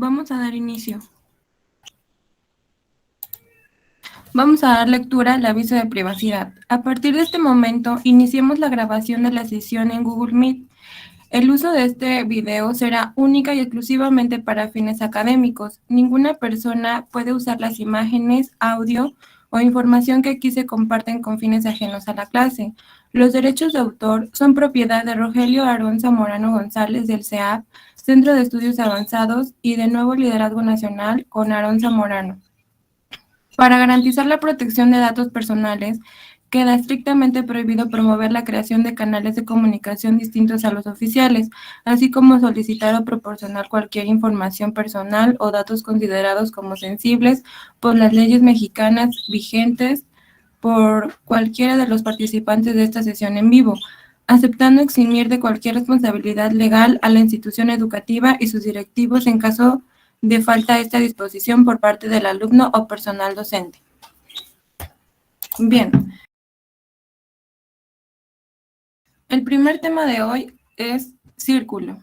Vamos a dar inicio. Vamos a dar lectura al aviso de privacidad. A partir de este momento, iniciemos la grabación de la sesión en Google Meet. El uso de este video será única y exclusivamente para fines académicos. Ninguna persona puede usar las imágenes, audio o información que aquí se comparten con fines ajenos a la clase. Los derechos de autor son propiedad de Rogelio Aarón Zamorano González del CEAP, Centro de Estudios Avanzados, y de Nuevo Liderazgo Nacional con Aarón Zamorano. Para garantizar la protección de datos personales, queda estrictamente prohibido promover la creación de canales de comunicación distintos a los oficiales, así como solicitar o proporcionar cualquier información personal o datos considerados como sensibles por las leyes mexicanas vigentes por cualquiera de los participantes de esta sesión en vivo, aceptando eximir de cualquier responsabilidad legal a la institución educativa y sus directivos en caso de falta a esta disposición por parte del alumno o personal docente. Bien. El primer tema de hoy es círculo.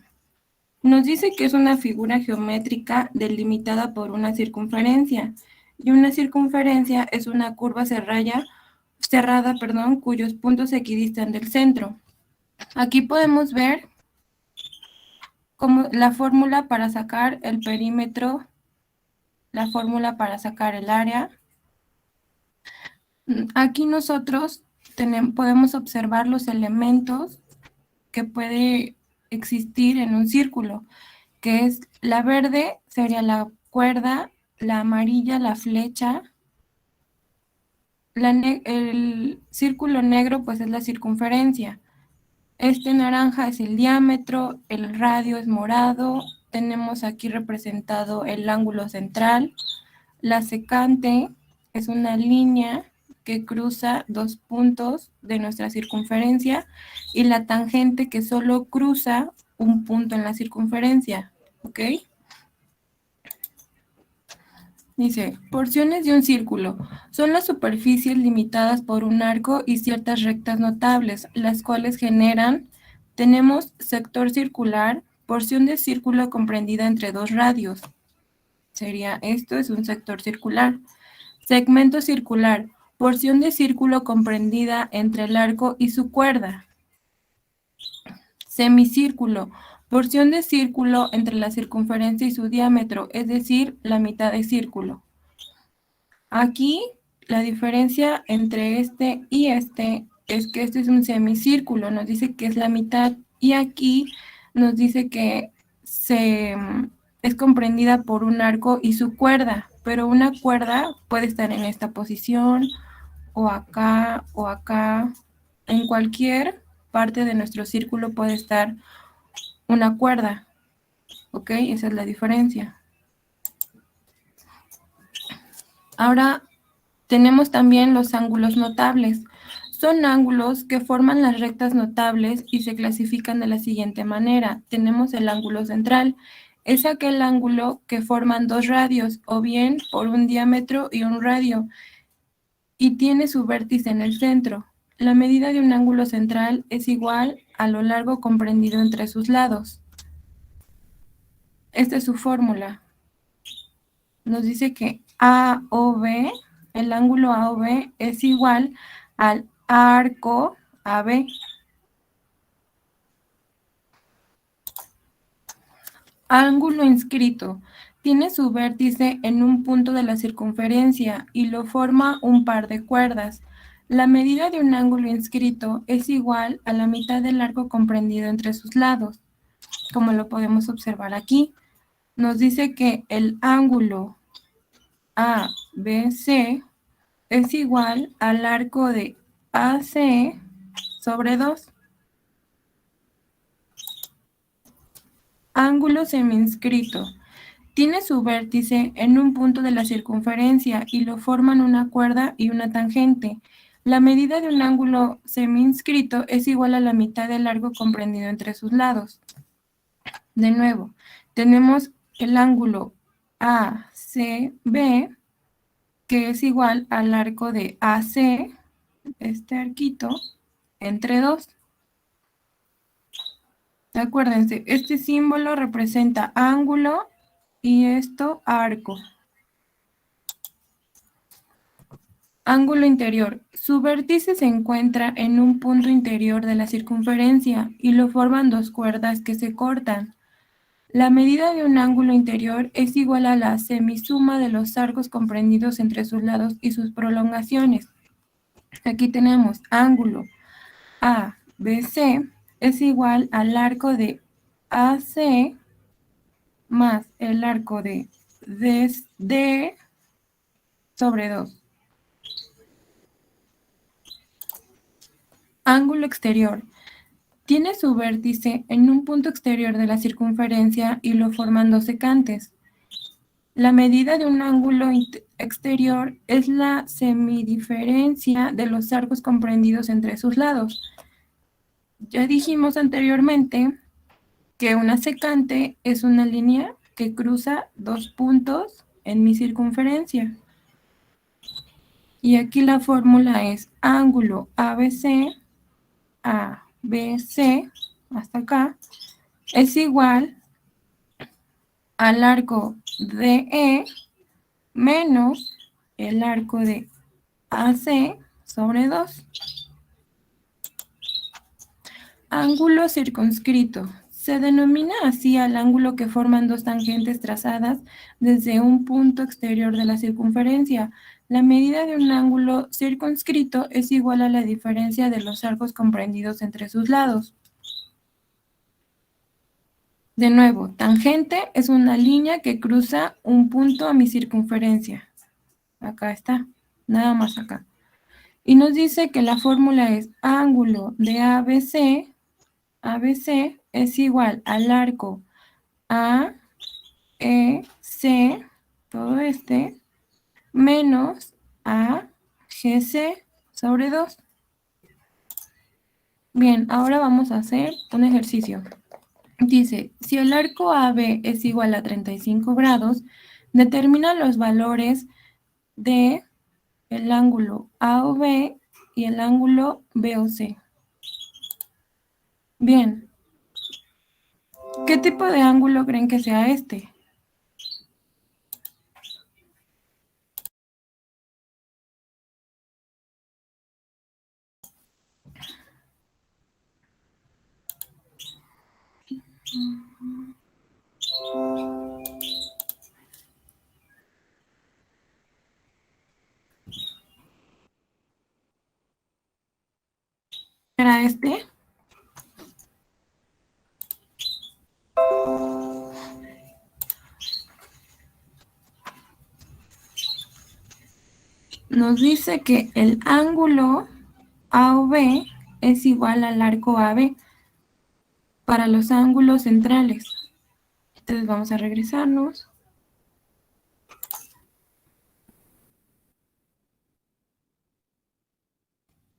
Nos dice que es una figura geométrica delimitada por una circunferencia, y una circunferencia es una curva cerrada, cuyos puntos se equidistan del centro. Aquí podemos ver como la fórmula para sacar el perímetro, la fórmula para sacar el área. Aquí nosotros podemos observar los elementos que puede existir en un círculo, que es la verde sería la cuerda, la amarilla la flecha, el círculo negro pues es la circunferencia, este naranja es el diámetro, el radio es morado, tenemos aquí representado el ángulo central, la secante es una línea que cruza dos puntos de nuestra circunferencia y la tangente que solo cruza un punto en la circunferencia, ¿ok? Dice, porciones de un círculo son las superficies limitadas por un arco y ciertas rectas notables, las cuales tenemos sector circular, porción de círculo comprendida entre dos radios. Esto es un sector circular. Segmento circular, porción de círculo comprendida entre el arco y su cuerda. Semicírculo, porción de círculo entre la circunferencia y su diámetro, es decir, la mitad de círculo. Aquí la diferencia entre este y este es que este es un semicírculo, nos dice que es la mitad, y aquí nos dice que es comprendida por un arco y su cuerda, pero una cuerda puede estar en esta posición, o acá, en cualquier parte de nuestro círculo puede estar una cuerda, ¿ok? Esa es la diferencia. Ahora tenemos también los ángulos notables. Son ángulos que forman las rectas notables y se clasifican de la siguiente manera. Tenemos el ángulo central. Es aquel ángulo que forman dos radios, o bien por un diámetro y un radio, y tiene su vértice en el centro. La medida de un ángulo central es igual a lo largo comprendido entre sus lados. Esta es su fórmula. Nos dice que AOB, el ángulo AOB es igual al arco AB. Ángulo inscrito. Tiene su vértice en un punto de la circunferencia y lo forma un par de cuerdas. La medida de un ángulo inscrito es igual a la mitad del arco comprendido entre sus lados, como lo podemos observar aquí. Nos dice que el ángulo ABC es igual al arco de AC sobre 2. Ángulo semiinscrito. Tiene su vértice en un punto de la circunferencia y lo forman una cuerda y una tangente. La medida de un ángulo semiinscrito es igual a la mitad del largo comprendido entre sus lados. De nuevo, tenemos el ángulo ACB, que es igual al arco de AC, este arquito, entre 2. Acuérdense, este símbolo representa ángulo y esto arco. Ángulo interior. Su vértice se encuentra en un punto interior de la circunferencia y lo forman dos cuerdas que se cortan. La medida de un ángulo interior es igual a la semisuma de los arcos comprendidos entre sus lados y sus prolongaciones. Aquí tenemos ángulo ABC es igual al arco de AC más el arco de D sobre 2. Ángulo exterior. Tiene su vértice en un punto exterior de la circunferencia y lo forman dos secantes. La medida de un ángulo exterior es la semidiferencia de los arcos comprendidos entre sus lados. Ya dijimos anteriormente que una secante es una línea que cruza dos puntos en mi circunferencia. Y aquí la fórmula es ángulo ABC, ABC, hasta acá, es igual al arco DE menos el arco de AC sobre 2. Ángulo circunscrito. Se denomina así al ángulo que forman dos tangentes trazadas desde un punto exterior de la circunferencia. La medida de un ángulo circunscrito es igual a la diferencia de los arcos comprendidos entre sus lados. De nuevo, tangente es una línea que cruza un punto a mi circunferencia. Acá está, nada más acá. Y nos dice que la fórmula es ángulo de ABC es igual al arco AEC, todo este, menos AGC sobre 2. Bien, ahora vamos a hacer un ejercicio. Dice, si el arco AB es igual a 35 grados, determina los valores de el ángulo AOB y el ángulo BOC. Bien, ¿qué tipo de ángulo creen que sea este? ¿Era este? Nos dice que el ángulo AOB es igual al arco AB para los ángulos centrales. Entonces vamos a regresarnos.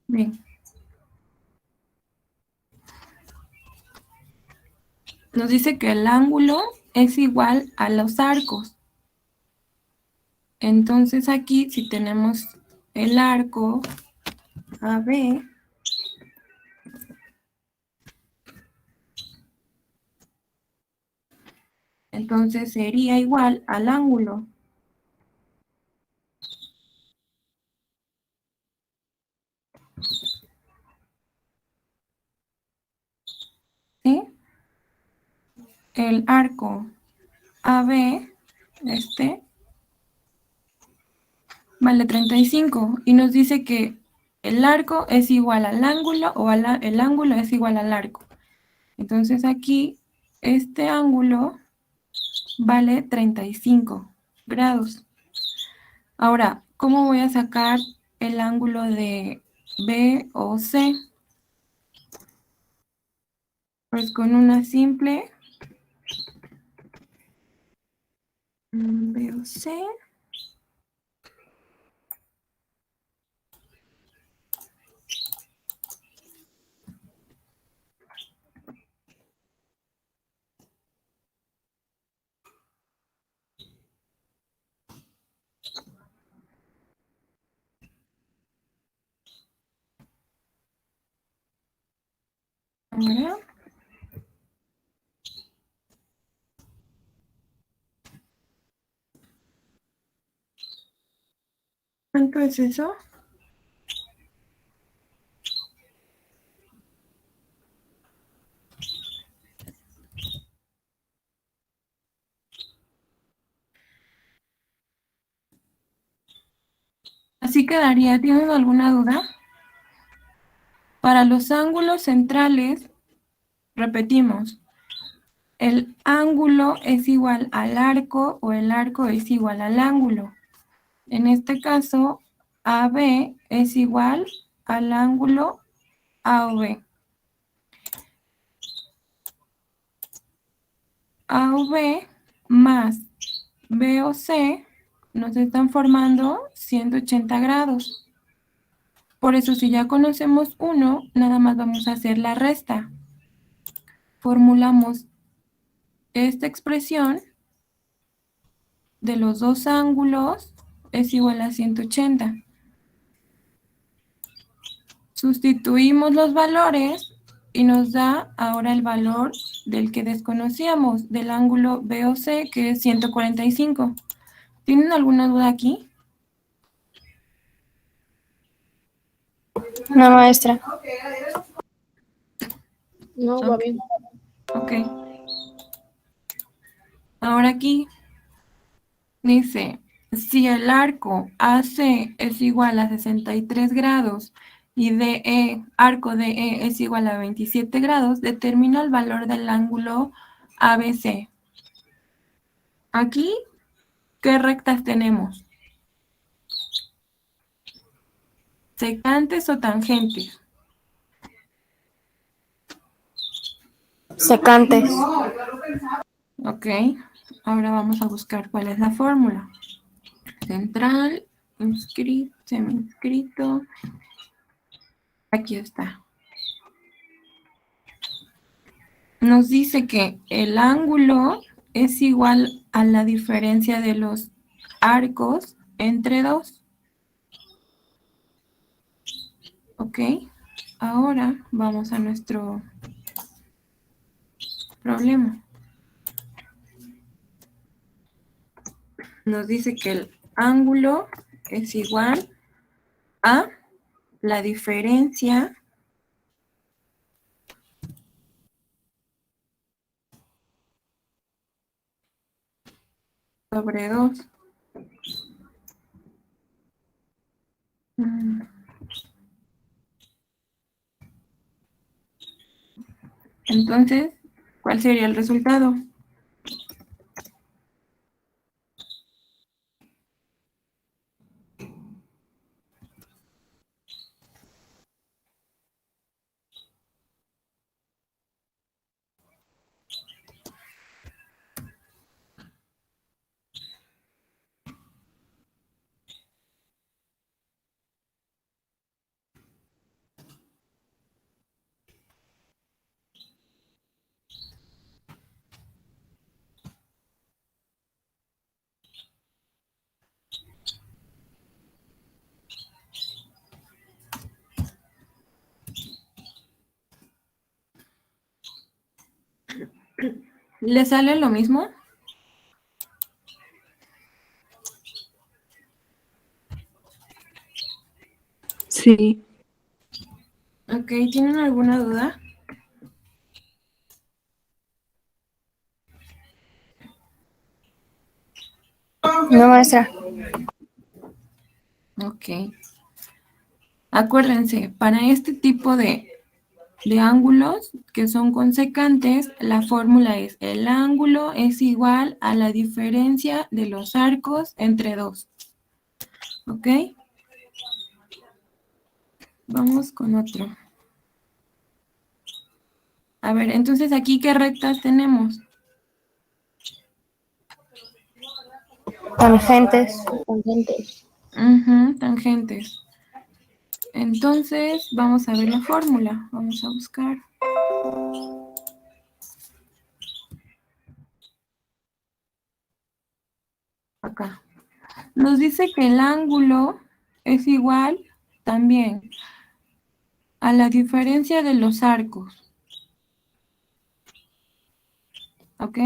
Bien. Nos dice que el ángulo es igual a los arcos. Entonces aquí si tenemos el arco AB, entonces sería igual al ángulo. ¿Sí? El arco AB, este, vale 35 y nos dice que el arco es igual al ángulo o el ángulo es igual al arco. Entonces aquí este ángulo vale 35 grados. Ahora, ¿cómo voy a sacar el ángulo de B o C? Pues con una simple B o C. Ahora, ¿Cuánto es eso? Así quedaría. ¿Tienes alguna duda? Para los ángulos centrales, repetimos, el ángulo es igual al arco o el arco es igual al ángulo. En este caso, AB es igual al ángulo AOB. AOB más BOC nos están formando 180 grados. Por eso, si ya conocemos uno, nada más vamos a hacer la resta. Formulamos esta expresión de los dos ángulos es igual a 180. Sustituimos los valores y nos da ahora el valor del que desconocíamos, del ángulo BOC, que es 145. ¿Tienen alguna duda aquí? No, maestra. No, va bien. Ok. Ahora aquí dice, si el arco AC es igual a 63 grados y DE, arco DE es igual a 27 grados, determina el valor del ángulo ABC. Aquí, ¿qué rectas tenemos? ¿Secantes o tangentes? Secantes. Ok, ahora vamos a buscar cuál es la fórmula. Central, inscrito, semi-inscrito. Aquí está. Nos dice que el ángulo es igual a la diferencia de los arcos entre dos. Ok, ahora vamos a nuestro problema. Nos dice que el ángulo es igual a la diferencia sobre 2. Entonces, ¿cuál sería el resultado? ¿Le sale lo mismo? Sí. Ok, ¿tienen alguna duda? No, maestra. Ok. Acuérdense, para este tipo de ángulos que son consecantes, la fórmula es el ángulo es igual a la diferencia de los arcos entre dos. ¿Ok? Vamos con otro. A ver, entonces aquí, ¿qué rectas tenemos? Tangentes. Tangentes. Tangentes. Entonces, vamos a ver la fórmula. Vamos a buscar. Acá. Nos dice que el ángulo es igual también a la diferencia de los arcos. ¿Ok?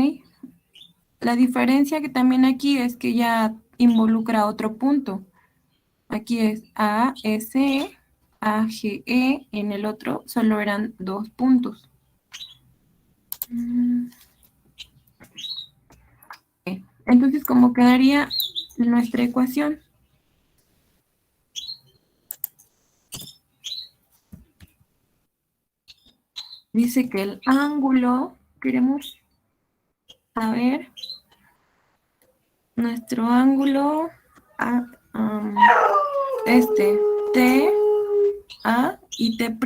La diferencia que también aquí es que ya involucra otro punto. Aquí es ASE, AGE, en el otro solo eran 2 puntos. Entonces, ¿cómo quedaría nuestra ecuación? Dice que el ángulo, queremos saber nuestro ángulo, T, A y T'.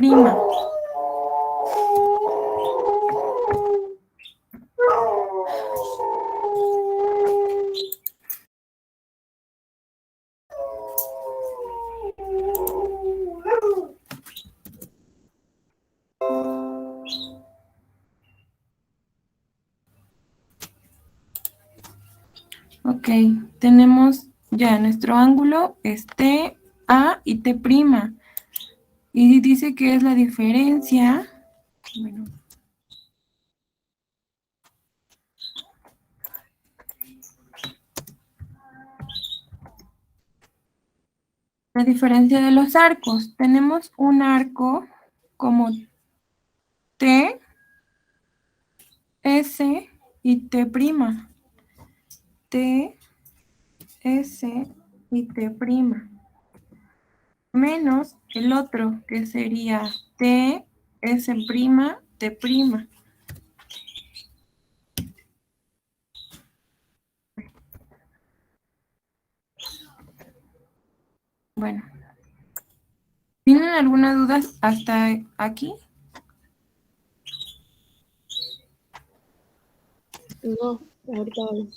Ok, tenemos ya nuestro ángulo es T, A y T'. Y dice que es la diferencia, bueno, la diferencia de los arcos. Tenemos un arco como T, S y T'. T, S y T'. Menos el otro, que sería T, S', T'. Bueno, ¿tienen alguna duda hasta aquí? No, ahorita hablo.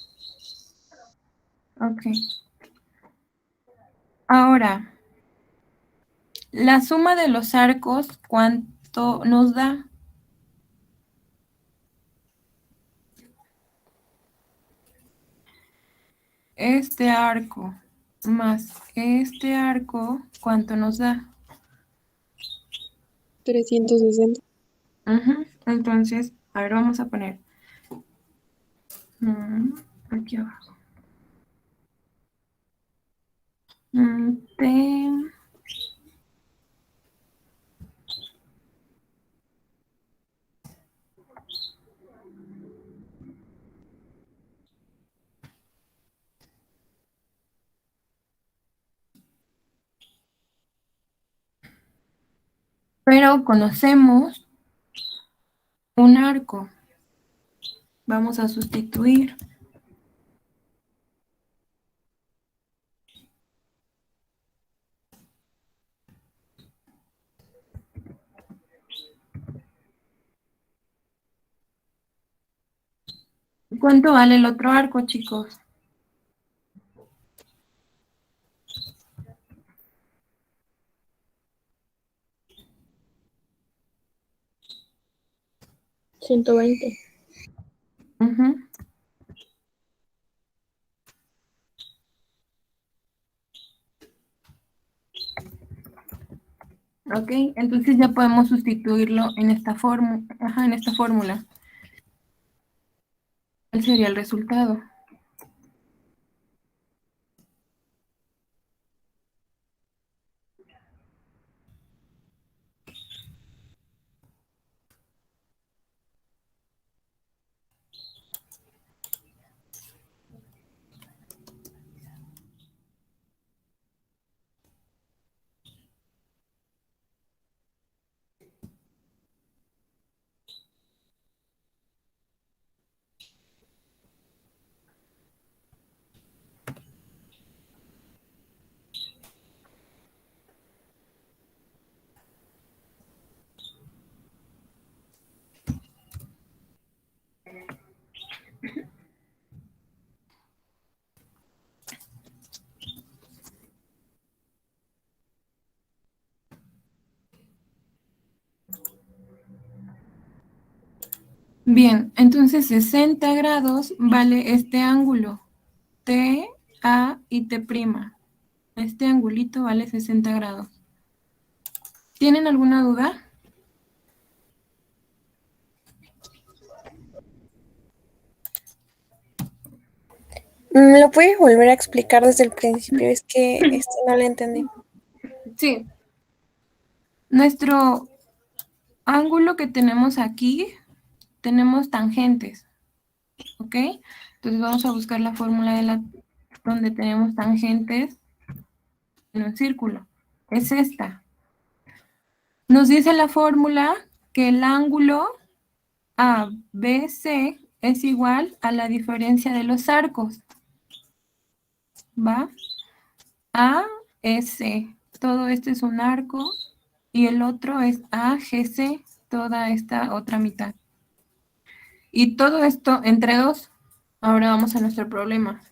Ok. Ahora, la suma de los arcos, ¿cuánto nos da? Este arco más este arco, ¿cuánto nos da? 360. Entonces, a ver, vamos a poner aquí abajo. T, pero conocemos un arco. Vamos a sustituir. ¿Cuánto vale el otro arco, chicos? 120. Ok, entonces ya podemos sustituirlo en esta fórmula. ¿Cuál sería el resultado? Bien, entonces 60 grados vale este ángulo, T, A y T'. Este angulito vale 60 grados. ¿Tienen alguna duda? ¿Me lo puedes volver a explicar desde el principio? Es que no lo entendí. Sí. Nuestro ángulo que tenemos aquí, tenemos tangentes, ¿ok? Entonces vamos a buscar la fórmula donde tenemos tangentes en un círculo. Es esta. Nos dice la fórmula que el ángulo ABC es igual a la diferencia de los arcos. ¿Va? AS. Todo esto es un arco y el otro es AGC, toda esta otra mitad. Y todo esto entre dos. Ahora vamos a nuestro problema.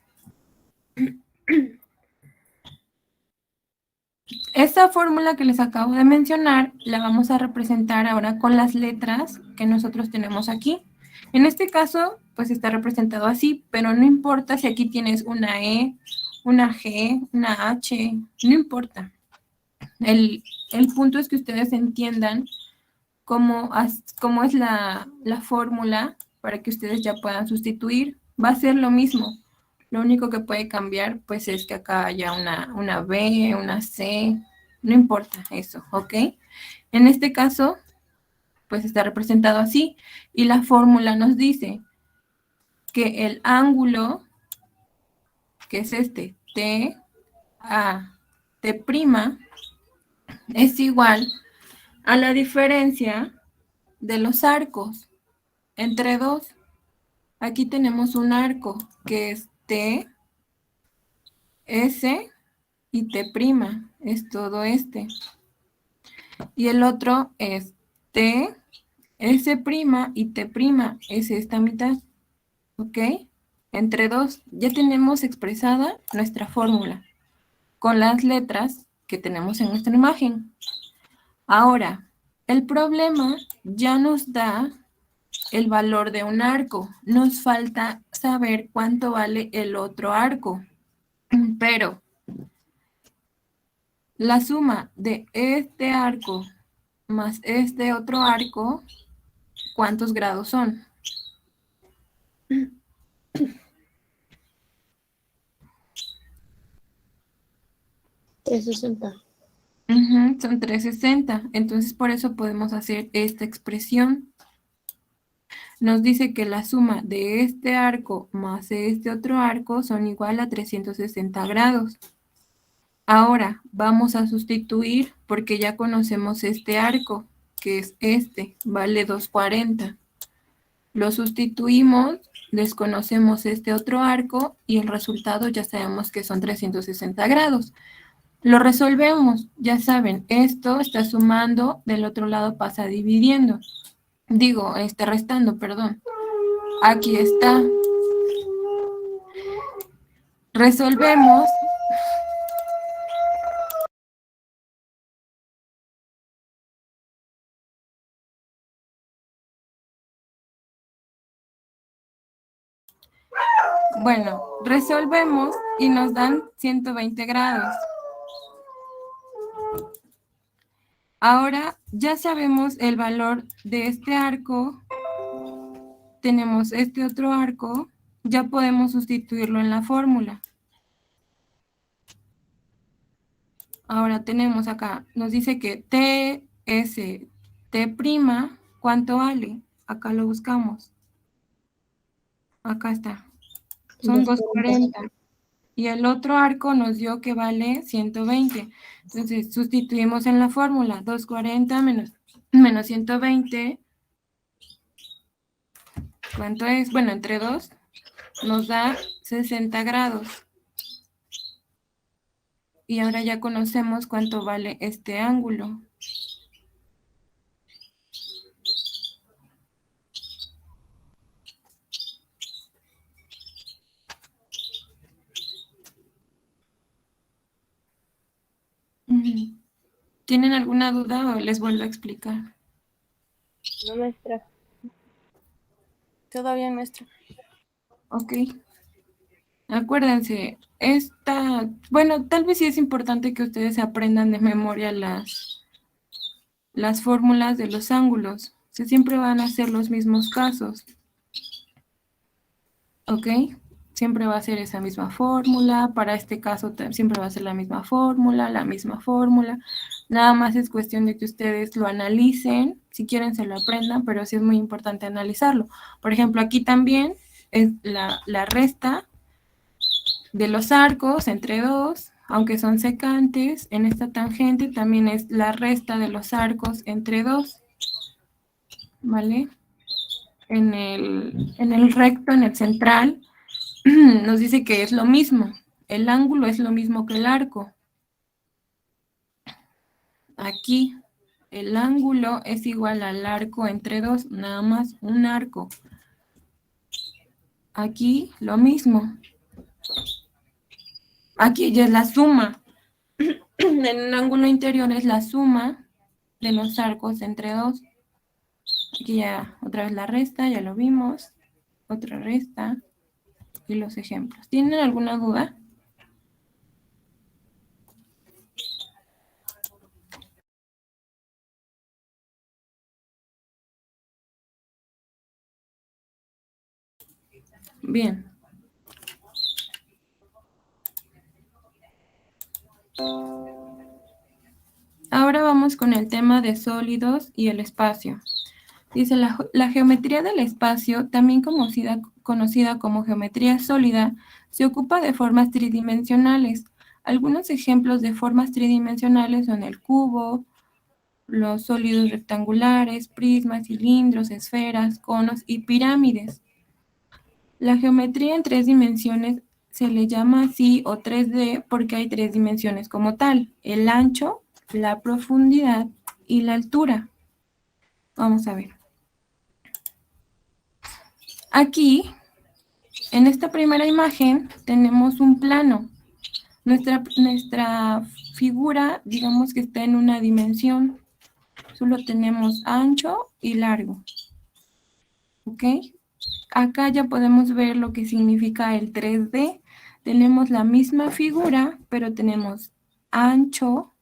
Esta fórmula que les acabo de mencionar la vamos a representar ahora con las letras que nosotros tenemos aquí. En este caso, pues está representado así, pero no importa si aquí tienes una E, una G, una H, no importa. El punto es que ustedes entiendan cómo es la fórmula para que ustedes ya puedan sustituir. Va a ser lo mismo. Lo único que puede cambiar, pues, es que acá haya una B, una C, no importa eso, ¿ok? En este caso, pues está representado así. Y la fórmula nos dice que el ángulo, que es este, T a T', es igual a la diferencia de los arcos entre dos. Aquí tenemos un arco que es T, S y T', es todo este. Y el otro es T, S' y T', es esta mitad. ¿Ok? Entre dos ya tenemos expresada nuestra fórmula con las letras que tenemos en nuestra imagen. Ahora, el problema ya nos da el valor de un arco. Nos falta saber cuánto vale el otro arco. Pero la suma de este arco más este otro arco, ¿cuántos grados son? 360. Son 360. Entonces, por eso podemos hacer esta expresión. Nos dice que la suma de este arco más este otro arco son igual a 360 grados. Ahora vamos a sustituir porque ya conocemos este arco, que es este, vale 240. Lo sustituimos, desconocemos este otro arco y el resultado ya sabemos que son 360 grados. Lo resolvemos, ya saben, esto está sumando, del otro lado pasa dividiendo. Digo, restando, perdón. Aquí está. Resolvemos. Bueno, resolvemos y nos dan 120 grados. Ahora ya sabemos el valor de este arco. Tenemos este otro arco. Ya podemos sustituirlo en la fórmula. Ahora tenemos acá, nos dice que TS, T', ¿cuánto vale? Acá lo buscamos. Acá está. Son 240. Y el otro arco nos dio que vale 120. Entonces, sustituimos en la fórmula. 240 menos 120. ¿Cuánto es? Bueno, entre 2 nos da 60 grados. Y ahora ya conocemos cuánto vale este ángulo. ¿Tienen alguna duda o les vuelvo a explicar? No, maestra. Todo bien, maestra. Ok. Acuérdense, bueno, tal vez sí es importante que ustedes aprendan de memoria las fórmulas de los ángulos. Siempre van a ser los mismos casos. ¿Ok? siempre va a ser esa misma fórmula, para este caso siempre va a ser la misma fórmula, nada más es cuestión de que ustedes lo analicen, si quieren se lo aprendan, pero sí es muy importante analizarlo. Por ejemplo, aquí también es la resta de los arcos entre 2, aunque son secantes, en esta tangente también es la resta de los arcos entre 2, ¿vale? En el recto, en el central, nos dice que es lo mismo. El ángulo es lo mismo que el arco. Aquí, el ángulo es igual al arco entre 2, nada más un arco. Aquí, lo mismo. Aquí ya es la suma. En un ángulo interior es la suma de los arcos entre 2. Aquí ya otra vez la resta, ya lo vimos. Otra resta. Y los ejemplos. ¿Tienen alguna duda? Bien. Ahora vamos con el tema de sólidos y el espacio. Dice, la geometría del espacio, también conocida como geometría sólida, se ocupa de formas tridimensionales. Algunos ejemplos de formas tridimensionales son el cubo, los sólidos rectangulares, prismas, cilindros, esferas, conos y pirámides. La geometría en 3 dimensiones se le llama así o 3D porque hay 3 dimensiones como tal: el ancho, la profundidad y la altura. Vamos a ver. Aquí, en esta primera imagen, tenemos un plano. Nuestra figura, digamos que está en una dimensión. Solo tenemos ancho y largo. ¿Ok? Acá ya podemos ver lo que significa el 3D. Tenemos la misma figura, pero tenemos ancho,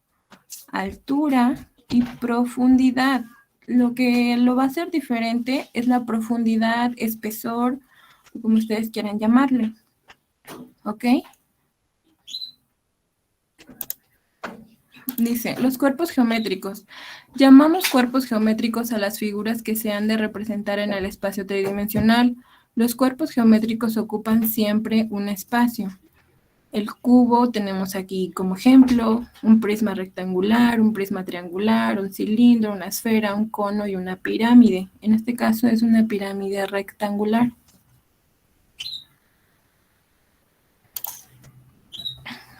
altura y profundidad. Lo que lo va a hacer diferente es la profundidad, espesor, como ustedes quieran llamarle. ¿Ok? Dice, los cuerpos geométricos. Llamamos cuerpos geométricos a las figuras que se han de representar en el espacio tridimensional. Los cuerpos geométricos ocupan siempre un espacio. El cubo tenemos aquí como ejemplo, un prisma rectangular, un prisma triangular, un cilindro, una esfera, un cono y una pirámide. En este caso es una pirámide rectangular.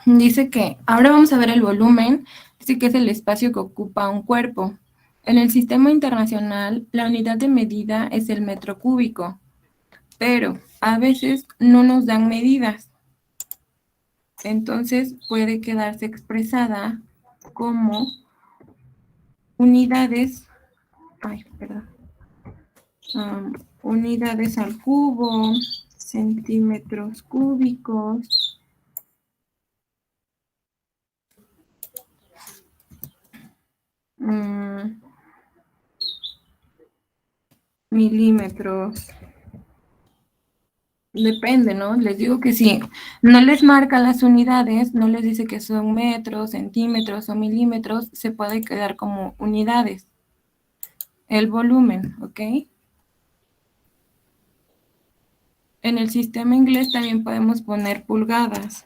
Dice que, ahora vamos a ver el volumen, dice que es el espacio que ocupa un cuerpo. En el sistema internacional, la unidad de medida es el metro cúbico, pero a veces no nos dan medidas. Entonces puede quedarse expresada como unidades, unidades al cubo, centímetros cúbicos, milímetros. Depende, ¿no? Les digo que sí. No les marca las unidades, no les dice que son metros, centímetros o milímetros, se puede quedar como unidades. El volumen, ¿ok? En el sistema inglés también podemos poner pulgadas.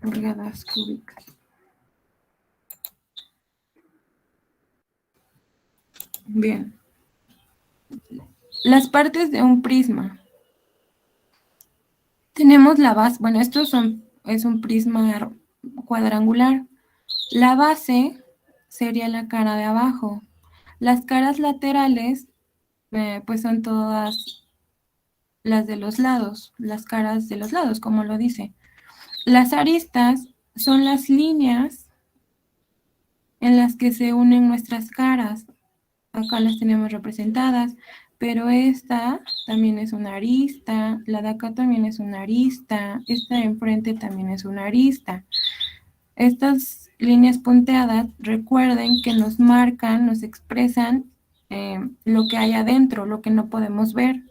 Pulgadas cúbicas. Bien. Las partes de un prisma. Tenemos la base, bueno, es un prisma cuadrangular. La base sería la cara de abajo. Las caras laterales, pues son todas las de los lados, las caras de los lados, como lo dice. Las aristas son las líneas en las que se unen nuestras caras. Acá las tenemos representadas, pero esta también es una arista, la de acá también es una arista, esta de enfrente también es una arista. Estas líneas punteadas, recuerden que nos marcan, nos expresan lo que hay adentro, lo que no podemos ver.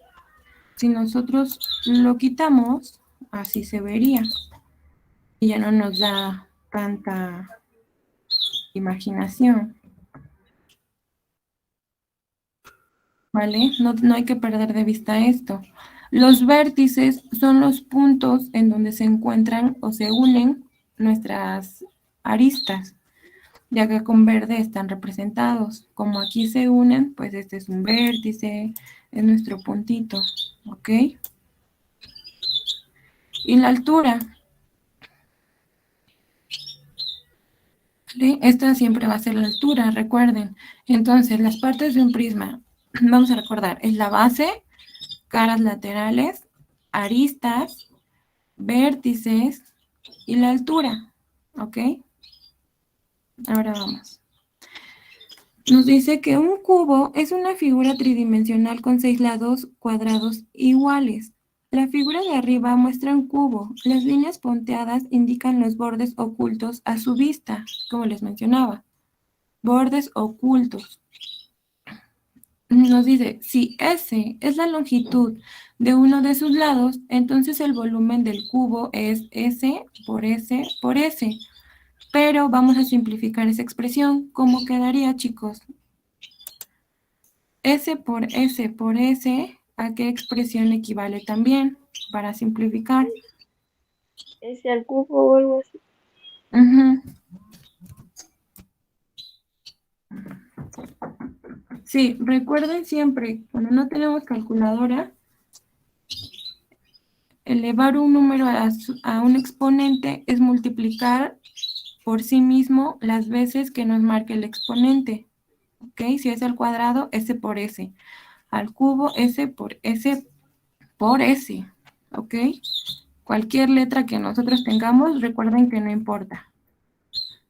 Si nosotros lo quitamos, así se vería. Y ya no nos da tanta imaginación. ¿Vale? No hay que perder de vista esto. Los vértices son los puntos en donde se encuentran o se unen nuestras aristas, ya que con verde están representados. Como aquí se unen, pues este es un vértice, es nuestro puntito, ¿ok? Y la altura, ¿sí? Esta siempre va a ser la altura, recuerden. Entonces, las partes de un prisma, vamos a recordar, es la base, caras laterales, aristas, vértices y la altura, ¿ok? Ahora vamos. Nos dice que un cubo es una figura tridimensional con 6 lados cuadrados iguales. La figura de arriba muestra un cubo. Las líneas punteadas indican los bordes ocultos a su vista, como les mencionaba. Bordes ocultos. Nos dice, si S es la longitud de uno de sus lados, entonces el volumen del cubo es S por S por S. Pero vamos a simplificar esa expresión. ¿Cómo quedaría, chicos? S por S por S, ¿a qué expresión equivale también? Para simplificar. S al cubo o algo así. Ujú. Sí, recuerden siempre, cuando no tenemos calculadora, elevar un número a un exponente es multiplicar por sí mismo las veces que nos marque el exponente. ¿Ok? Si es al cuadrado, S por S. Al cubo, S por S por S. ¿Ok? Cualquier letra que nosotros tengamos, recuerden que no importa.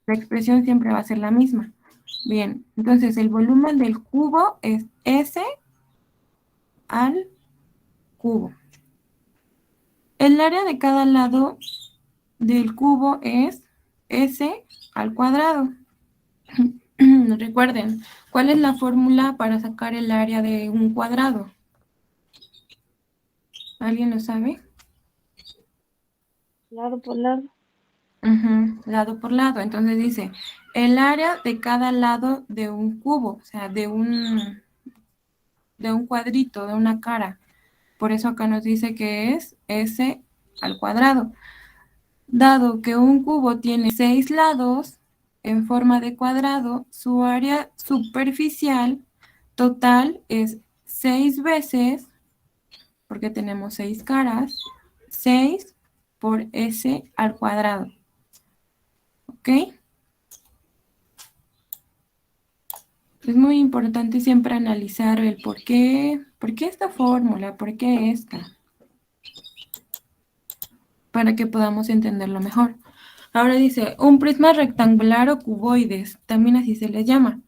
La expresión siempre va a ser la misma. Bien, entonces el volumen del cubo es S al cubo. El área de cada lado del cubo es S al cuadrado. Recuerden, ¿cuál es la fórmula para sacar el área de un cuadrado? ¿Alguien lo sabe? Lado por lado. Lado por lado. Entonces dice, el área de cada lado de un cubo, o sea, de un cuadrito, de una cara. Por eso acá nos dice que es S al cuadrado. Dado que un cubo tiene 6 lados en forma de cuadrado, su área superficial total es 6 veces, porque tenemos 6 caras, 6 por S al cuadrado. ¿Ok? Es muy importante siempre analizar el por qué esta fórmula, por qué esta, para que podamos entenderlo mejor. Ahora dice, un prisma rectangular o cuboides, también así se le llama.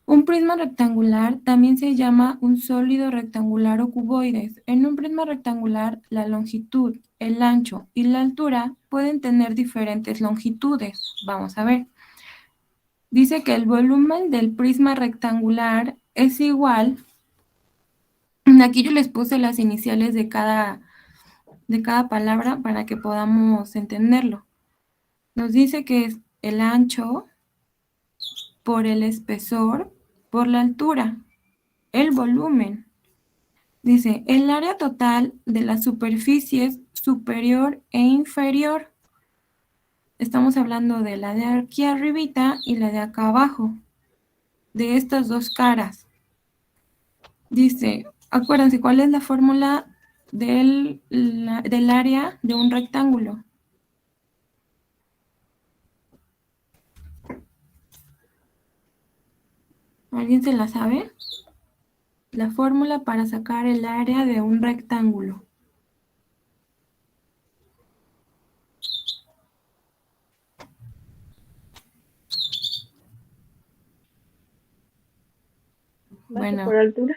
Un prisma rectangular también se llama un sólido rectangular o cuboides. En un prisma rectangular, la longitud, el ancho y la altura pueden tener diferentes longitudes. Vamos a ver. Dice que el volumen del prisma rectangular es igual. Aquí yo les puse las iniciales de cada palabra para que podamos entenderlo. Nos dice que es el ancho por el espesor por la altura, el volumen. Dice, el área total de las superficies superior e inferior. Estamos hablando de la de aquí arribita y la de acá abajo, de estas dos caras. Dice, acuérdense, ¿cuál es la fórmula del área de un rectángulo? ¿Alguien se la sabe? La fórmula para sacar el área de un rectángulo. Base Bueno, por altura.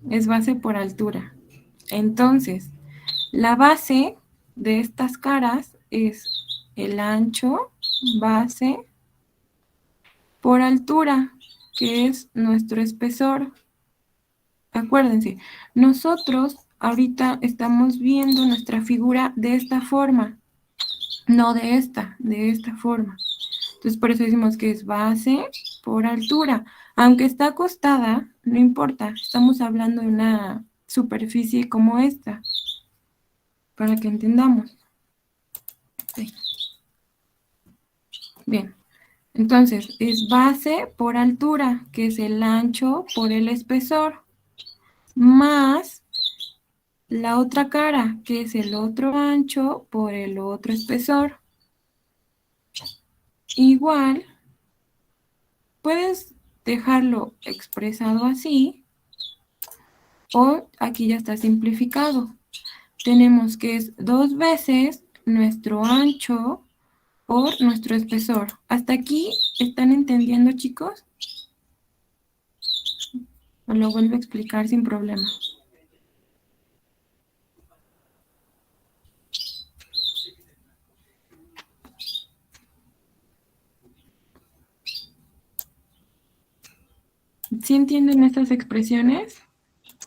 es base por altura. Entonces, la base de estas caras es el ancho, base, por altura, que es nuestro espesor. Acuérdense, nosotros ahorita estamos viendo nuestra figura de esta forma, no de esta forma. Entonces, por eso decimos que es base por altura. Aunque está acostada, no importa, estamos hablando de una superficie como esta, para que entendamos. Sí. Bien, entonces es base por altura, que es el ancho por el espesor, más la otra cara, que es el otro ancho por el otro espesor. Igual, puedes dejarlo expresado así, o aquí ya está simplificado. Tenemos que es 2 veces nuestro ancho por nuestro espesor. ¿Hasta aquí están entendiendo, chicos? O lo vuelvo a explicar sin problema. ¿Sí entienden estas expresiones?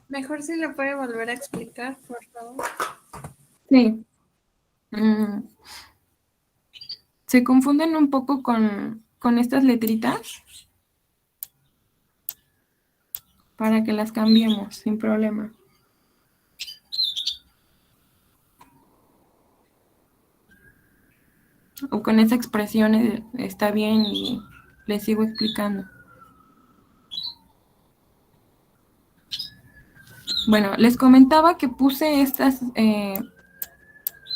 Mejor si lo puede volver a explicar, por favor. Sí. ¿Se confunden un poco con estas letritas? Para que las cambiemos sin problema. O con esa expresión está bien y les sigo explicando. Bueno, les comentaba que puse estas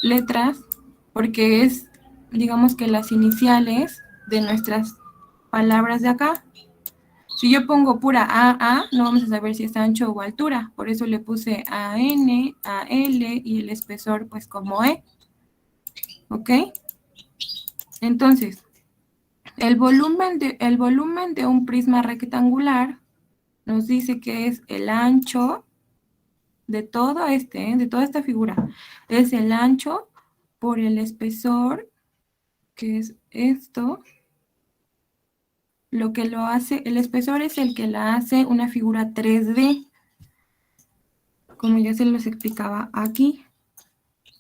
letras porque es, digamos que las iniciales de nuestras palabras de acá. Si yo pongo pura A, no vamos a saber si es ancho o altura. Por eso le puse AN, AL y el espesor pues como E. ¿Ok? Entonces, el volumen de un prisma rectangular nos dice que es el ancho de todo de toda esta figura. Es el ancho por el espesor, que es esto. Lo que lo hace, el espesor es el que la hace una figura 3D, como ya se los explicaba aquí.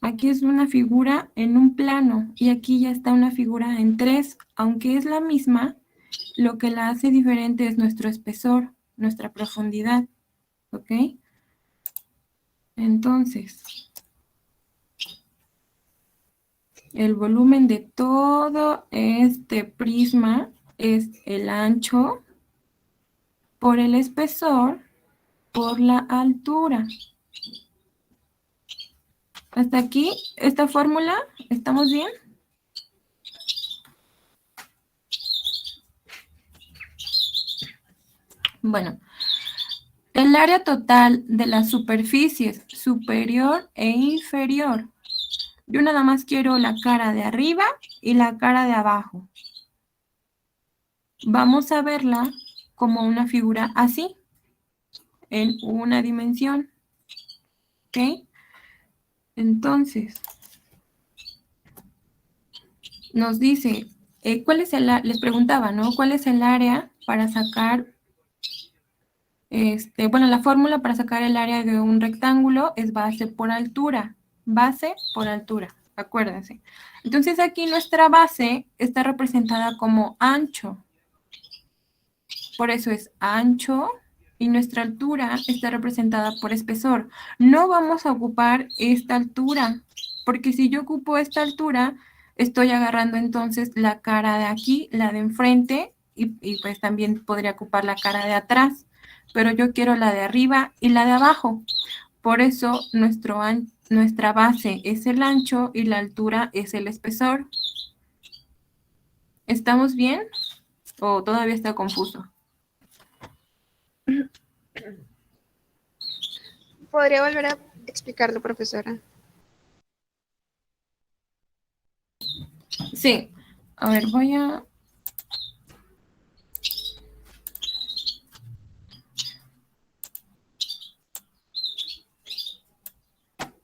Aquí es una figura en un plano y aquí ya está una figura en 3, aunque es la misma, lo que la hace diferente es nuestro espesor, nuestra profundidad, ¿ok? Entonces, el volumen de todo este prisma es el ancho por el espesor por la altura. Hasta aquí, esta fórmula, ¿estamos bien? Bueno, el área total de las superficies superior e inferior. Yo nada más quiero la cara de arriba y la cara de abajo. Vamos a verla como una figura así, en una dimensión. ¿Ok? Entonces, nos dice, ¿cuál es les preguntaba, ¿no? ¿Cuál es el área para sacar, bueno, la fórmula para sacar el área de un rectángulo es base por altura, acuérdense. Entonces aquí nuestra base está representada como ancho, por eso es ancho, y nuestra altura está representada por espesor. No vamos a ocupar esta altura, porque si yo ocupo esta altura, estoy agarrando entonces la cara de aquí, la de enfrente, y pues también podría ocupar la cara de atrás, pero yo quiero la de arriba y la de abajo. Por eso nuestra base es el ancho y la altura es el espesor. ¿Estamos bien? ¿O todavía está confuso? ¿Podría volver a explicarlo, profesora? Sí. A ver, voy a...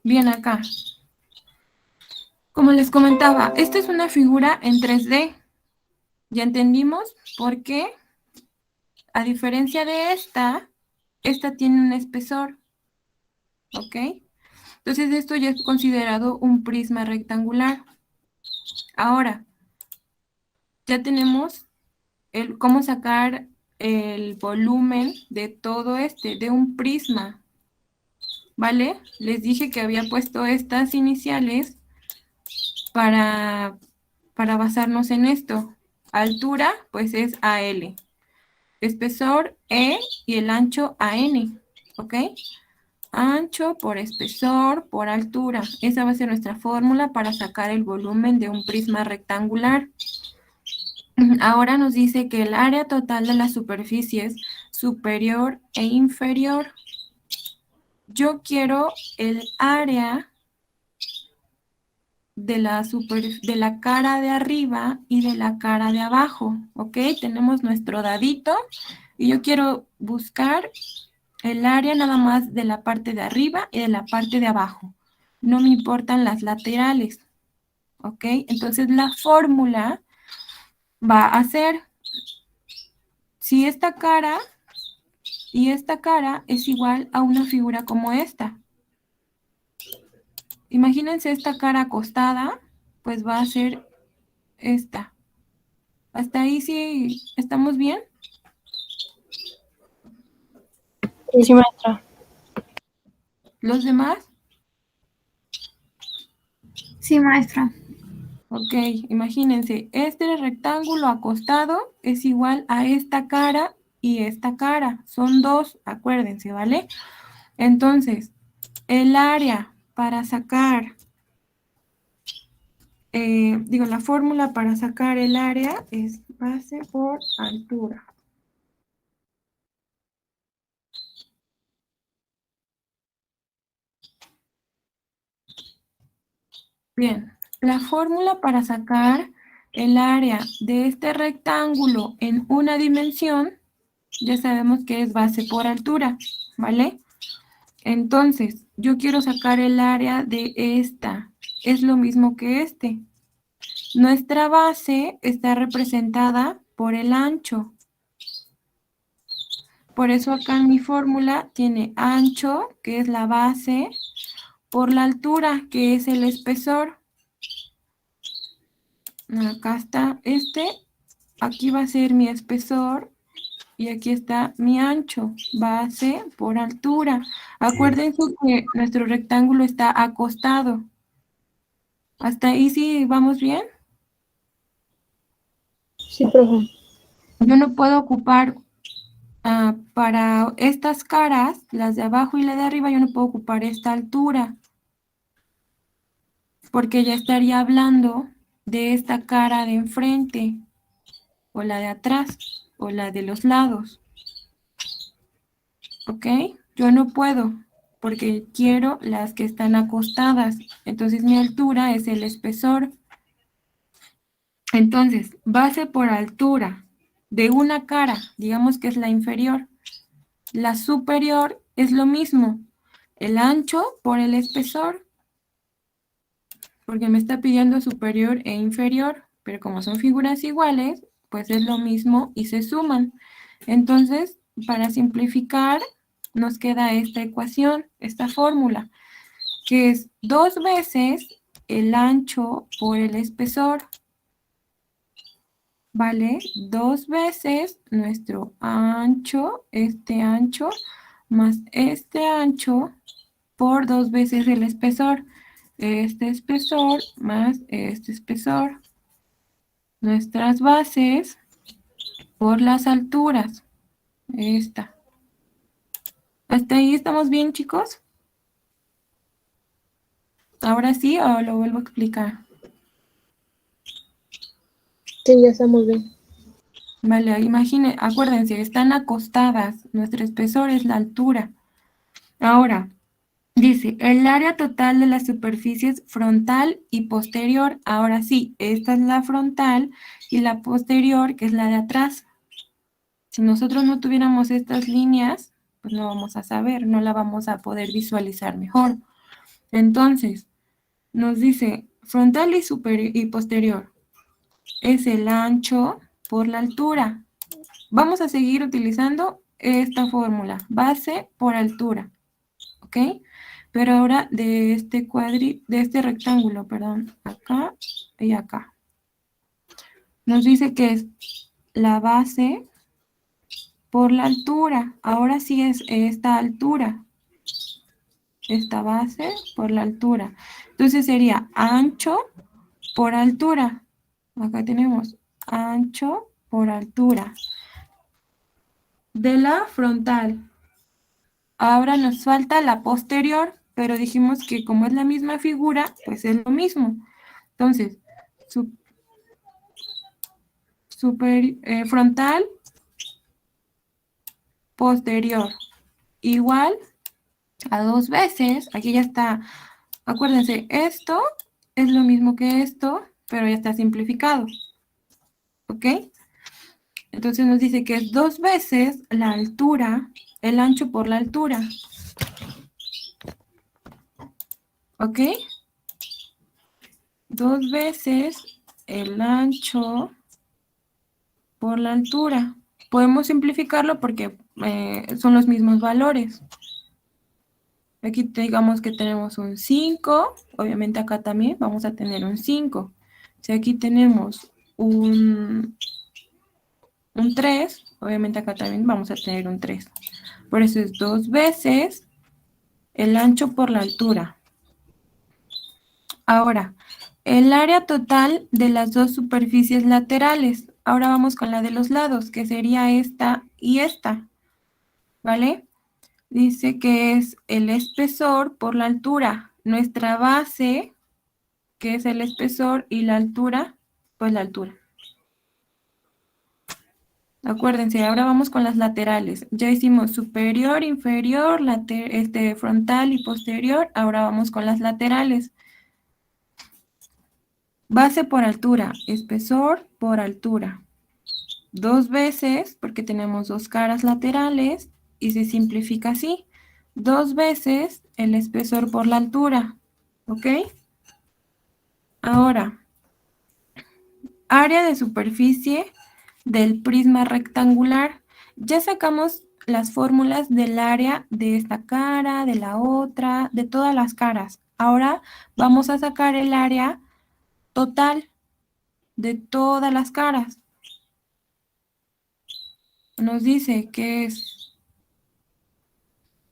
Bien acá. Como les comentaba, esta es una figura en 3D. ¿Ya entendimos por qué? A diferencia de esta, esta tiene un espesor, ¿ok? Entonces esto ya es considerado un prisma rectangular. Ahora, ya tenemos cómo sacar el volumen de todo de un prisma, ¿vale? Les dije que había puesto estas iniciales para basarnos en esto. Altura, pues es AL. Espesor E y el ancho AN, ¿ok? Ancho por espesor por altura. Esa va a ser nuestra fórmula para sacar el volumen de un prisma rectangular. Ahora nos dice que el área total de las superficies superior e inferior. Yo quiero el área de la cara de arriba y de la cara de abajo, ¿ok? Tenemos nuestro dadito y yo quiero buscar el área nada más de la parte de arriba y de la parte de abajo. No me importan las laterales, ¿ok? Entonces la fórmula va a ser, si esta cara y esta cara es igual a una figura como esta. Imagínense esta cara acostada, pues va a ser esta. ¿Hasta ahí sí estamos bien? Sí, maestra. ¿Los demás? Sí, maestra. Ok, imagínense, este rectángulo acostado es igual a esta cara y esta cara. Son dos, acuérdense, ¿vale? Entonces, el área para sacar, la fórmula para sacar el área es base por altura. Bien, la fórmula para sacar el área de este rectángulo en una dimensión, ya sabemos que es base por altura, ¿vale? Entonces, yo quiero sacar el área de esta. Es lo mismo que este. Nuestra base está representada por el ancho. Por eso acá en mi fórmula tiene ancho, que es la base, por la altura, que es el espesor. Acá está aquí va a ser mi espesor y aquí está mi ancho, base por altura. Acuérdense que nuestro rectángulo está acostado. ¿Hasta ahí sí vamos bien? Sí, profe. Yo no puedo ocupar para estas caras, las de abajo y la de arriba, yo no puedo ocupar esta altura, porque ya estaría hablando de esta cara de enfrente, o la de atrás, o la de los lados. ¿Ok? Yo no puedo, porque quiero las que están acostadas. Entonces mi altura es el espesor. Entonces, base por altura de una cara, digamos que es la inferior. La superior es lo mismo, el ancho por el espesor, porque me está pidiendo superior e inferior, pero como son figuras iguales, pues es lo mismo y se suman. Entonces, para simplificar, nos queda esta ecuación, esta fórmula, que es 2 veces el ancho por el espesor, ¿vale? 2 veces nuestro ancho, más este ancho, por 2 veces el espesor. Este espesor más este espesor. Nuestras bases por las alturas. Esta. ¿Hasta ahí estamos bien, chicos? Ahora sí, o lo vuelvo a explicar. Sí, ya estamos bien. Vale, acuérdense, están acostadas. Nuestro espesor es la altura. Ahora, dice, el área total de las superficies frontal y posterior. Ahora sí, esta es la frontal y la posterior, que es la de atrás. Si nosotros no tuviéramos estas líneas, pues no vamos a saber, no la vamos a poder visualizar mejor. Entonces, nos dice frontal y posterior. Es el ancho por la altura. Vamos a seguir utilizando esta fórmula, base por altura, ¿ok? Pero ahora de este rectángulo, perdón, acá y acá. Nos dice que es la base por la altura. Ahora sí es esta altura. Esta base por la altura. Entonces sería ancho por altura. Acá tenemos ancho por altura. De la frontal. Ahora nos falta la posterior, pero dijimos que como es la misma figura, pues es lo mismo. Entonces, frontal, posterior, igual a 2 veces, aquí ya está, acuérdense, esto es lo mismo que esto, pero ya está simplificado, ¿ok? Entonces nos dice que es 2 veces la altura, el ancho por la altura, ¿ok? 2 veces el ancho por la altura. Podemos simplificarlo porque son los mismos valores. Aquí digamos que tenemos un 5, obviamente acá también vamos a tener un 5. Si aquí tenemos un 3, obviamente acá también vamos a tener un 3. Por eso es 2 veces el ancho por la altura. Ahora, el área total de las dos superficies laterales. Ahora vamos con la de los lados, que sería esta y esta, ¿vale? Dice que es el espesor por la altura. Nuestra base, que es el espesor, y la altura, pues la altura. Acuérdense, ahora vamos con las laterales. Ya hicimos superior, inferior, frontal y posterior. Ahora vamos con las laterales. Base por altura, espesor por altura. 2 veces, porque tenemos 2 caras laterales, y se simplifica así. 2 veces el espesor por la altura, ¿ok? Ahora, área de superficie del prisma rectangular. Ya sacamos las fórmulas del área de esta cara, de la otra, de todas las caras. Ahora vamos a sacar el área total de todas las caras. Nos dice que es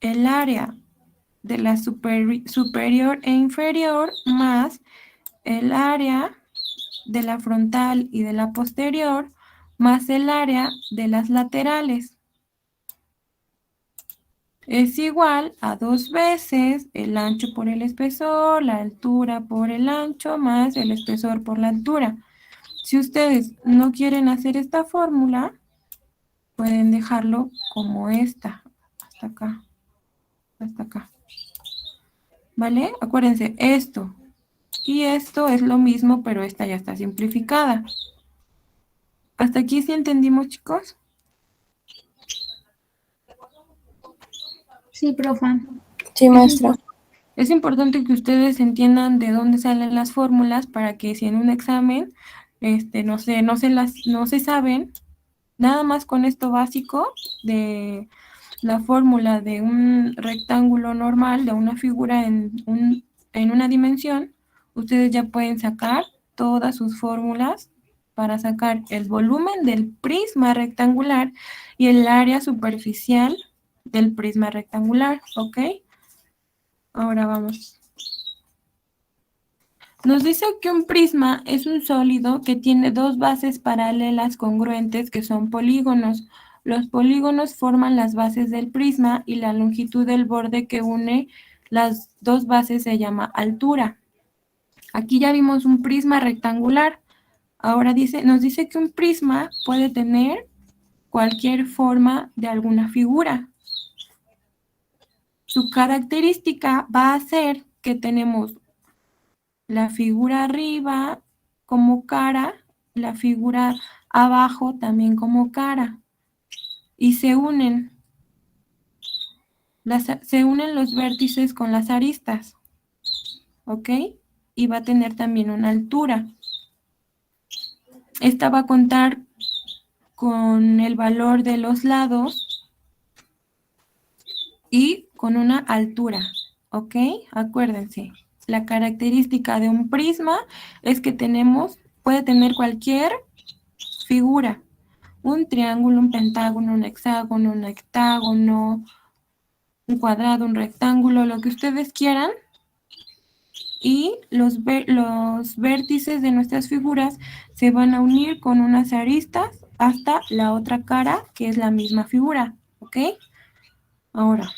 el área de la superior e inferior más el área de la frontal y de la posterior más el área de las laterales. Es igual a 2 veces el ancho por el espesor, la altura por el ancho, más el espesor por la altura. Si ustedes no quieren hacer esta fórmula, pueden dejarlo como esta, hasta acá, hasta acá. ¿Vale? Acuérdense, esto y esto es lo mismo, pero esta ya está simplificada. ¿Hasta aquí sí entendimos, chicos? Sí, profa. Sí, maestra. Es importante que ustedes entiendan de dónde salen las fórmulas para que si en un examen no se saben, nada más con esto básico de la fórmula de un rectángulo normal, de una figura en una dimensión, ustedes ya pueden sacar todas sus fórmulas para sacar el volumen del prisma rectangular y el área superficial del prisma rectangular, ¿ok? Ahora vamos. Nos dice que un prisma es un sólido que tiene 2 bases paralelas congruentes que son polígonos. Los polígonos forman las bases del prisma y la longitud del borde que une las 2 bases se llama altura. Aquí ya vimos un prisma rectangular. Ahora nos dice que un prisma puede tener cualquier forma de alguna figura. Su característica va a ser que tenemos la figura arriba como cara, la figura abajo también como cara. Y se unen los vértices con las aristas. ¿Ok? Y va a tener también una altura. Esta va a contar con el valor de los lados y con una altura, ¿ok? Acuérdense, la característica de un prisma es que puede tener cualquier figura, un triángulo, un pentágono, un hexágono, un octágono, un cuadrado, un rectángulo, lo que ustedes quieran, y los vértices de nuestras figuras se van a unir con unas aristas hasta la otra cara, que es la misma figura, ¿ok? Ahora,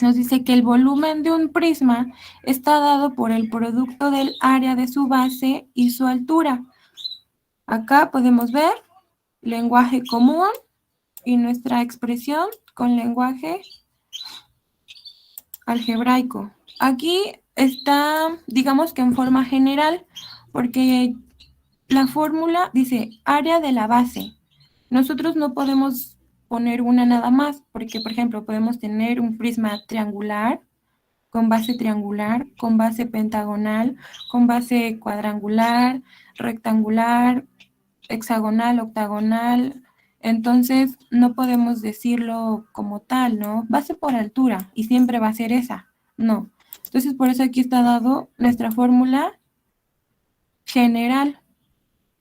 nos dice que el volumen de un prisma está dado por el producto del área de su base y su altura. Acá podemos ver lenguaje común y nuestra expresión con lenguaje algebraico. Aquí está, digamos que en forma general, porque la fórmula dice área de la base. Nosotros no podemos poner una nada más, porque, por ejemplo, podemos tener un prisma triangular, con base pentagonal, con base cuadrangular, rectangular, hexagonal, octagonal. Entonces, no podemos decirlo como tal, ¿no? Base por altura, y siempre va a ser esa. No. Entonces, por eso aquí está dado nuestra fórmula general.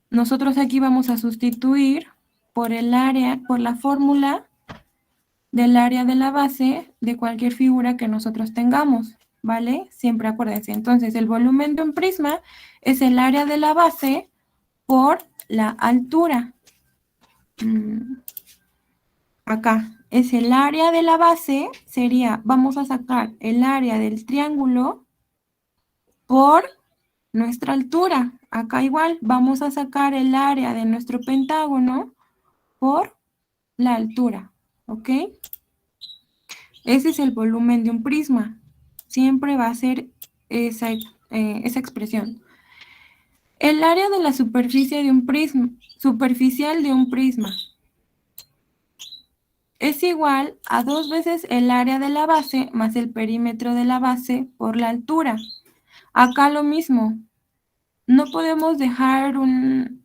Nosotros aquí vamos a sustituir por la fórmula del área de la base de cualquier figura que nosotros tengamos, ¿vale? Siempre acuérdense. Entonces, el volumen de un prisma es el área de la base por la altura. Acá es el área de la base, vamos a sacar el área del triángulo por nuestra altura. Acá igual, vamos a sacar el área de nuestro pentágono por la altura, ¿ok? Ese es el volumen de un prisma. Siempre va a ser esa expresión. El área de la superficie de un prisma, superficial de un prisma, es igual a 2 veces el área de la base más el perímetro de la base por la altura. Acá lo mismo. No podemos dejar un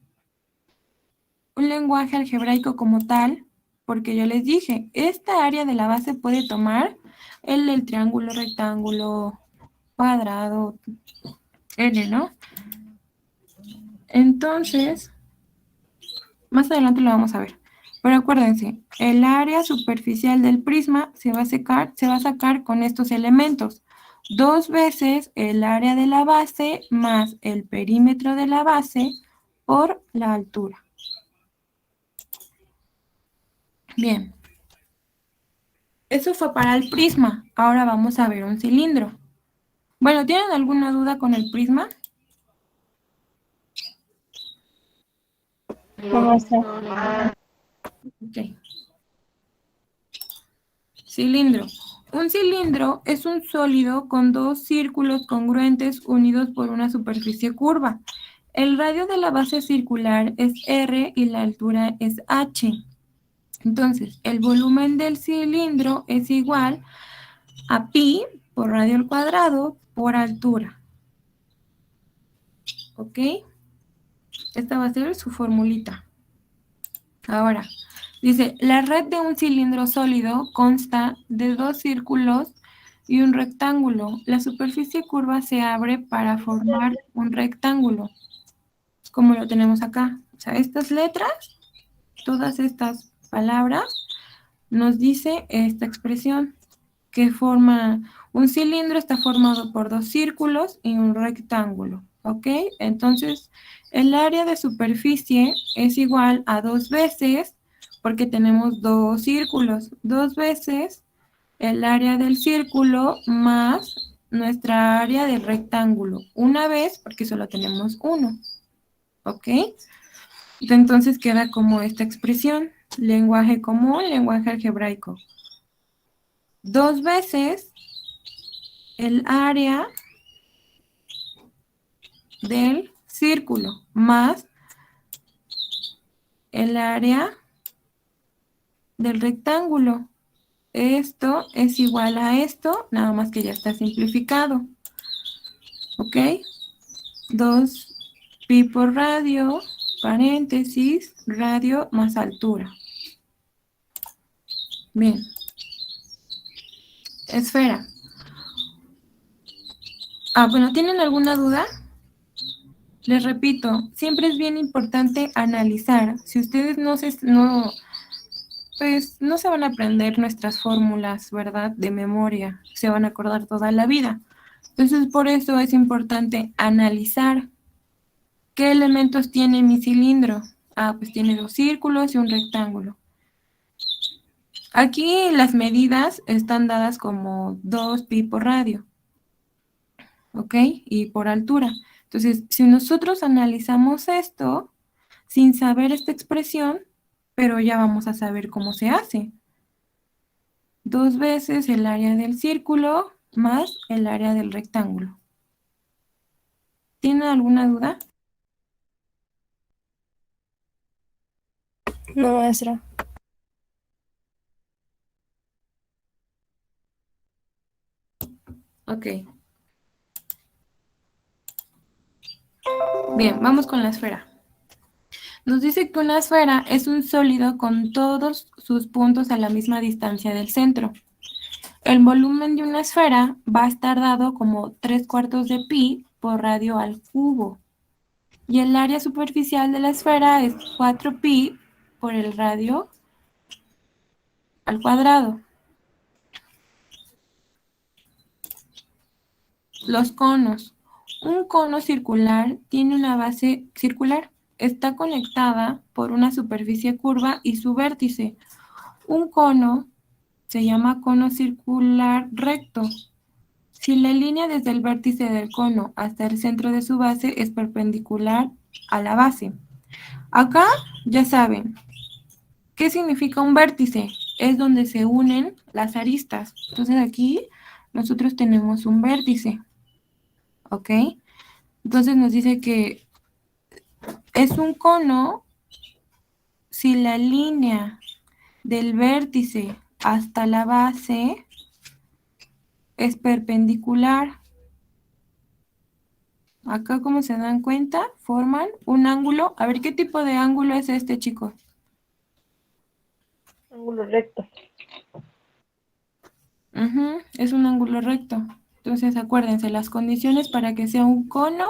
lenguaje algebraico como tal, porque yo les dije, esta área de la base puede tomar el triángulo, rectángulo, cuadrado, N, ¿no? Entonces, más adelante lo vamos a ver. Pero acuérdense, el área superficial del prisma se va a sacar con estos elementos. 2 veces el área de la base más el perímetro de la base por la altura. Bien. Eso fue para el prisma. Ahora vamos a ver un cilindro. Bueno, ¿tienen alguna duda con el prisma? No, maestra. Ok. Cilindro. Un cilindro es un sólido con 2 círculos congruentes unidos por una superficie curva. El radio de la base circular es R y la altura es H. Entonces, el volumen del cilindro es igual a pi por radio al cuadrado por altura. ¿Ok? Esta va a ser su formulita. Ahora, dice, la red de un cilindro sólido consta de 2 círculos y un rectángulo. La superficie curva se abre para formar un rectángulo, como lo tenemos acá. O sea, estas letras, todas estas palabras, nos dice esta expresión que forma un cilindro, está formado por 2 círculos y un rectángulo, ¿ok? Entonces, el área de superficie es igual a 2 veces, porque tenemos 2 círculos, 2 veces el área del círculo más nuestra área del rectángulo, una vez, porque solo tenemos uno, ¿ok? Entonces queda como esta expresión, lenguaje común, lenguaje algebraico. 2 veces el área del círculo más el área del rectángulo. Esto es igual a esto, nada más que ya está simplificado. ¿Ok? 2 pi por radio, paréntesis, radio más altura. Bien. esfera. Bueno, ¿tienen alguna duda? Les repito, siempre es bien importante analizar. Si ustedes pues no se van a aprender nuestras fórmulas, ¿verdad? De memoria, se van a acordar toda la vida. Entonces, por eso es importante analizar qué elementos tiene mi cilindro. Pues tiene 2 círculos y un rectángulo. Aquí las medidas están dadas como 2pi por radio, ¿ok? Y por altura. Entonces, si nosotros analizamos esto, sin saber esta expresión, pero ya vamos a saber cómo se hace. 2 veces el área del círculo más el área del rectángulo. ¿Tienen alguna duda? No, maestra. Ok. Bien, vamos con la esfera. Nos dice que una esfera es un sólido con todos sus puntos a la misma distancia del centro. El volumen de una esfera va a estar dado como 3/4 de pi por radio al cubo. Y el área superficial de la esfera es 4pi por el radio al cuadrado. Los conos. Un cono circular tiene una base circular. Está conectada por una superficie curva y su vértice. Un cono se llama cono circular recto. Si la línea desde el vértice del cono hasta el centro de su base es perpendicular a la base. Acá ya saben, ¿qué significa un vértice? Es donde se unen las aristas. Entonces aquí nosotros tenemos un vértice. ¿Ok? Entonces nos dice que es un cono si la línea del vértice hasta la base es perpendicular. Acá, como se dan cuenta, forman un ángulo. A ver, ¿qué tipo de ángulo es este, chicos? Ángulo recto. Es un ángulo recto. Entonces, acuérdense, las condiciones para que sea un cono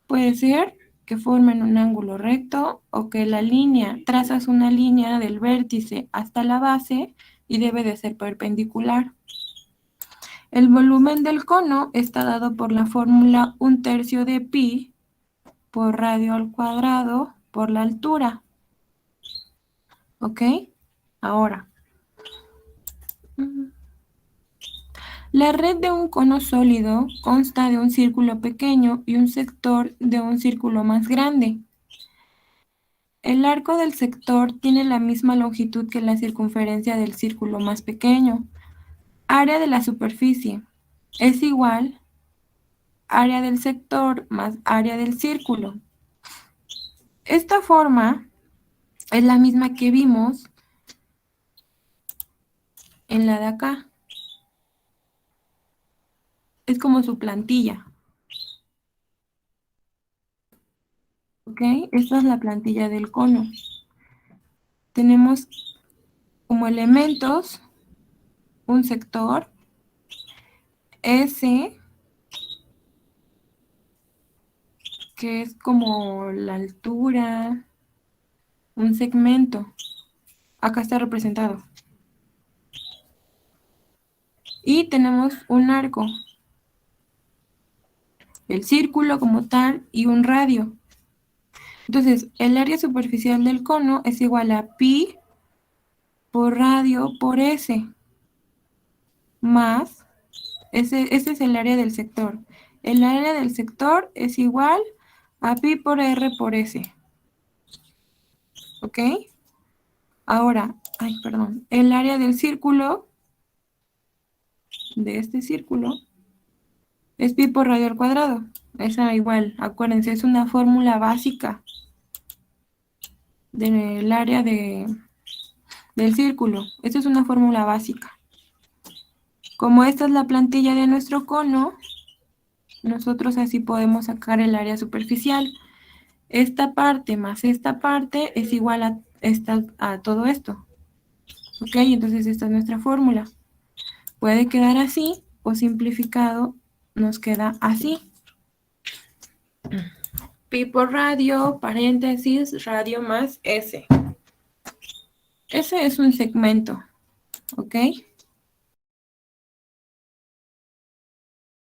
puede ser que formen un ángulo recto o que la línea, trazas una línea del vértice hasta la base y debe de ser perpendicular. El volumen del cono está dado por la fórmula 1/3 de pi por radio al cuadrado por la altura. ¿Ok? Ahora. La red de un cono sólido consta de un círculo pequeño y un sector de un círculo más grande. El arco del sector tiene la misma longitud que la circunferencia del círculo más pequeño. Área de la superficie es igual área del sector más área del círculo. Esta forma es la misma que vimos en la de acá. Es como su plantilla. ¿Ok? Esta es la plantilla del cono. Tenemos como elementos un sector, S, que es como la altura, un segmento. Acá está representado. Y tenemos un arco, el círculo como tal y un radio. Entonces, el área superficial del cono es igual a pi por radio por S, más, ese es el área del sector. El área del sector es igual a pi por R por S. ¿Ok? Ahora, el área del círculo, de este círculo, es pi por radio al cuadrado. Esa igual, acuérdense, es una fórmula básica del área del círculo. Esta es una fórmula básica. Como esta es la plantilla de nuestro cono, nosotros así podemos sacar el área superficial. Esta parte más esta parte es igual a todo esto. ¿Ok? Entonces esta es nuestra fórmula. puede quedar así o simplificado nos queda así. Pi por radio, paréntesis, radio más S. Ese es un segmento, ¿ok?